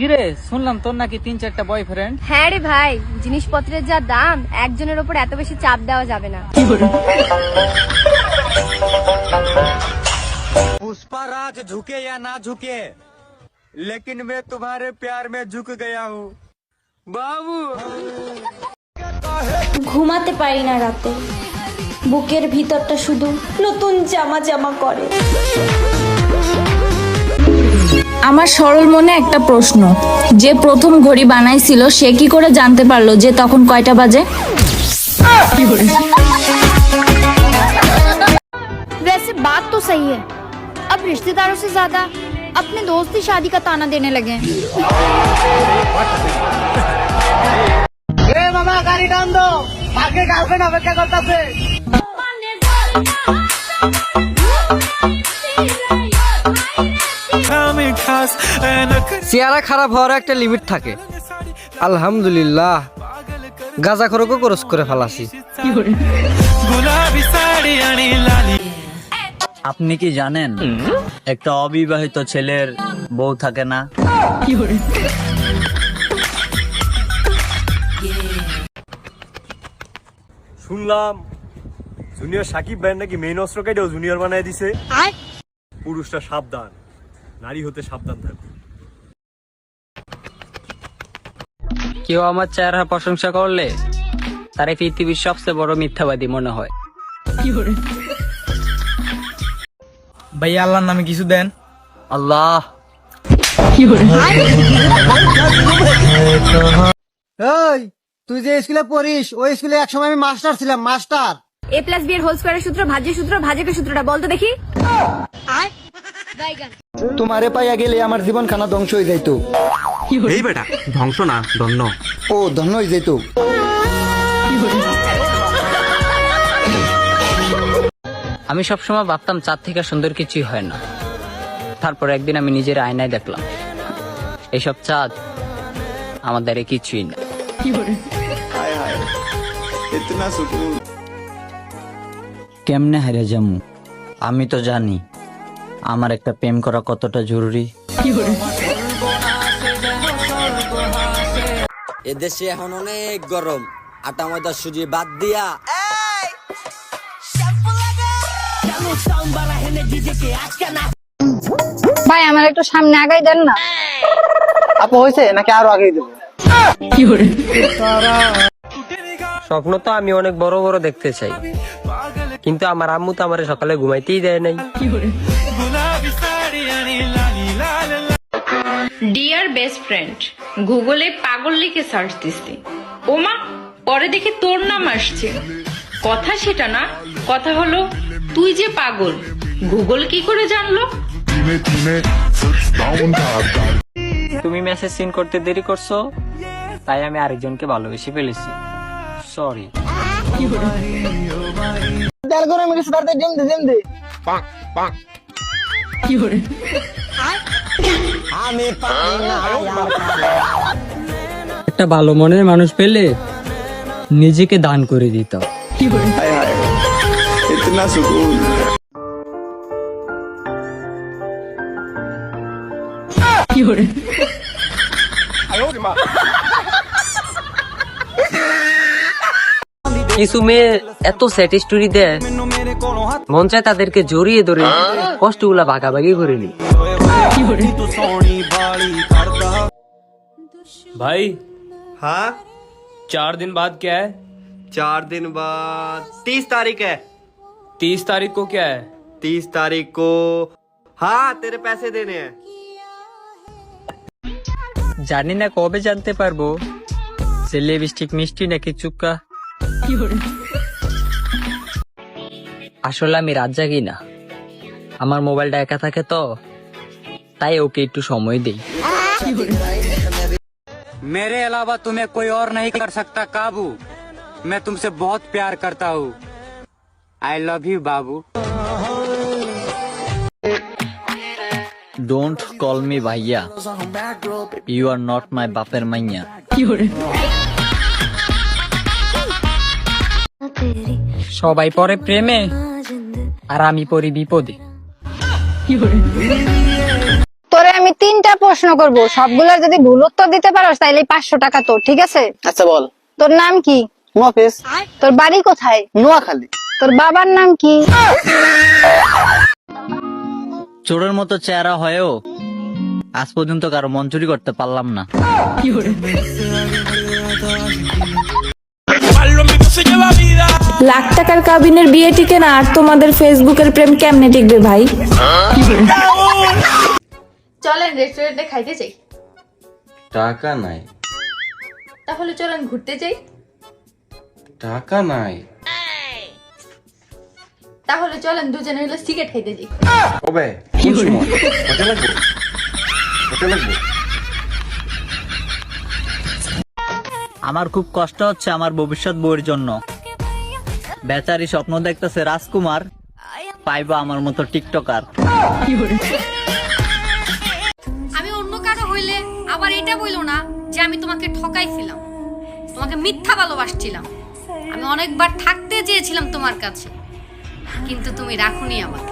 কিরে শুনলাম তোর নাকি 3-4টা বয়ফ্রেন্ড। হ্যাঁ রে ভাই, জিনিসপত্রের যা দাম, একজনের উপর এত বেশি চাপ দেওয়া যাবে না। पुष्पाराज झुके या ना झुके, लेकिन मैं तुम्हारे प्यार में झुक गया हूँ बाबू। ঘুমাতে পারি না রাতে, বুকের ভিতরটা শুধু নতুন জামা জামা করে। আমার সরল মনে একটা প্রশ্ন, যে প্রথম ঘড়ি বানাইছিল সে কি করে জানতে পারলো যে তখন কয়টা বাজে? वैसे बात तो सही है, अब रिश्तेदारों से ज्यादा अपने दोस्त ही शादी का ताना देने लगे हैं। মামা গাড়ি টান দো, আগে গার্লফ্রেন্ড অপেক্ষা করতেছে। চেহারা খারাপ হওয়ার একটা লিমিট থাকে। আলহামদুলিল্লাহ গাঁজাখোরকে ক্রস করে ফেলাছি। আপনি কি জানেন একটা অবিবাহিত ছেলের বউ থাকে না? শুনলাম জুনিয়র সাকিব ভাই নাকি মেইন অস্ত্র কেটেও জুনিয়র বানায় দিছে। পুরুষটা সাবধান, নারী হতে সাবধান থাকবে। কেউ আমার চেহারার প্রশংসা করলে তারে পৃথিবীর সবচেয়ে বড় মিথ্যাবাদী মনে হয়। ভাই আল্লাহর নামে কিছু দেন। আল্লাহ। এই তুই যে স্কুলে পড়িস ওই স্কুলে একসময় আমি মাস্টার ছিলাম, মাস্টার। a+b এর হোল স্কয়ারের সূত্র, ভাজ্যের সূত্র, ভাজকের সূত্রটা বলতো দেখি। তোমারে পাইয়া গেলে আমার জীবন খানা ধ্বংস হয়ে যাইতো। এই বেটা ধ্বংস না ধন্য। ও ধন্য হয়ে যাইতো। আমি সবসময় ভাবতাম চাঁদ থেকে সুন্দর কিছুই হয় না। তারপর একদিন আমি নিজের আয়নায় দেখলাম এইসব চাঁদ আমার দ্বারা কিছুই না। কেমনে হারে যামু? আমি তো জানি আমার একটা প্রেম করা কতটা জরুরি। এদেশে এখন অনেক গরম, আটা ময়দা সুজি বাদ দিয়া ভাই আমার একটু সামনে আগাই দেন না। আপু হয়েছে নাকি আরো আগেই দেবো? স্বপ্ন তো আমি অনেক বড় বড় দেখতে চাই, কিন্তু আমার আম্মু তো আমার সকালে ঘুমাইতেই দেয় নাই। ডিয়ার বেস্ট ফ্রেন্ড, গুগলে পাগল লিখে সার্চ দিছি, ওমা পরে দেখি তোর নাম আসছে। কথা সেটা না, কথা হলো তুই যে পাগল, গুগল কি করে জানলো? তুমি মেসেজ সিন করতে দেরি করছো, তাই আমি আরেকজনকে ভালোবেসে ফেলেছি। সরি। দেড় করে আমি কিছু তাড়াতাড়ি ডিম দে। আমি পারি না। একটা ভালো মনের মানুষ পেলে নিজেকে দান করে দিতাম। কিছু মেয়ে এত স্যাড স্টোরি দেয়, মন চায় তাদেরকে জড়িয়ে ধরে কষ্টগুলা ভাগাভাগি করে নি। भाई हाँ 4 दिन बाद क्या है? 4 दिन बाद 30 तारीख है। 30 तारीख को क्या है? 30 तारीख को हाँ तेरे पैसे देने हैं। জানি না কবে জানতে পারবো যে লিপস্টিক মিষ্টি নাকি চুক্কা। আসলে আমি রাত জাগি না, আমার মোবাইলটা একা থাকে তো, তাই ওকে একটু সময় দেই। मेरे अलावा तुम्हें कोई और नहीं कर सकता काबू, मैं तुमसे बहुत प्यार करता हूँ, I love you Babu. Don't call me ভাইয়া, ইউ আর নট মাই বাপের মাইয়া। সবাই পরে প্রেমে আর আমি পড়ি বিপদে। তোরে আমি আমি 3টা প্রশ্ন করব, সবগুলোর যদি ভুল উত্তর দিতে পারোস তাহলে 500 টাকা তোর, ঠিক আছে? আচ্ছা বল। তোর নাম কি? মফিস। তোর বাড়ি কোথায়? নোয়াখালী। তোর বাবার নাম কি? চোরের মতো চেহারা হয়েও আজ পর্যন্ত কারো মন চুরি করতে পারলাম না। লাখ টাকার কাবিনের বিয়ে টিকে না, আর তোমাদের ফেসবুকের প্রেম কেমনে টিকবে ভাই? চলেন রেস্টুরেন্টে খাইতে যাই। টাকা নাই। তাহলে চলেন ঘুরতে যাই। টাকা নাই। তাহলে চলেন দুজনে হলো সিগারেট খাইতে যাই। ওবে কোন সময়? কত লাগবে? কত লাগবে? আমার খুব কষ্ট হচ্ছে আমার ভবিষ্যৎ বউয়ের জন্য। বেচারি স্বপ্ন দেখতেছে রাজকুমার পাইবা আমার মতো টিকটকার। আমি অন্য কারো হইলে আবার এটা বইলো না যে আমি তোমাকে ঠকাইছিলাম, তোমাকে মিথ্যা ভালোবাসছিলাম। আমি অনেকবার থাকতে চেয়েছিলাম তোমার কাছে, কিন্তু তুমি রাখোনি আমাকে।